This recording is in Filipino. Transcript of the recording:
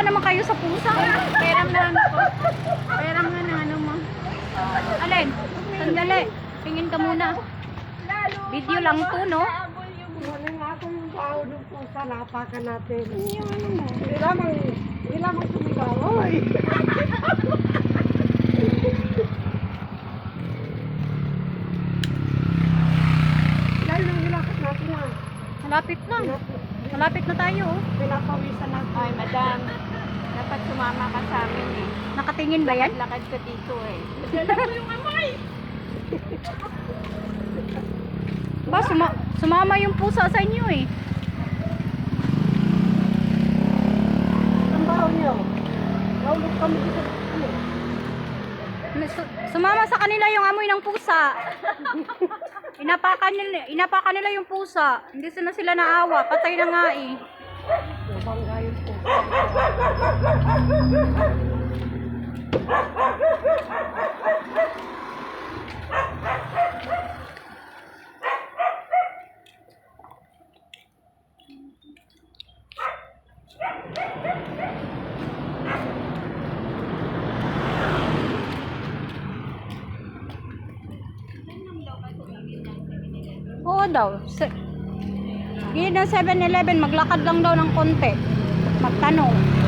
naman kayo sa pusa. Peram na ano po. Peram na ng ano mo. Alin? Sandali. Tingin ka muna. Video lang to, no? Wala nga akong baho ng pusa, napakan natin. Yung ano mo? Hindi lamang sumigaw. Oy! Dahil nang nilakot natin na. Malapit na. Malapit na tayo, oh. Pinapawisan natin. Ay, madam. Dapat sumama ka sa amin eh. Nakatingin ba yan? Lakad ka dito eh. Dala ko yung amoy! Ba, sumama yung pusa sa inyo, eh. Ang baho niyo. Naulog kami dito. Sumama sa kanila yung amoy ng pusa. Inapakan nila yung pusa. Hindi sila naawa. Patay na nga, eh. Nabangga yung pusa. Oo daw. Gilid ng 7-Eleven, maglakad lang daw ng konti. Magtanong.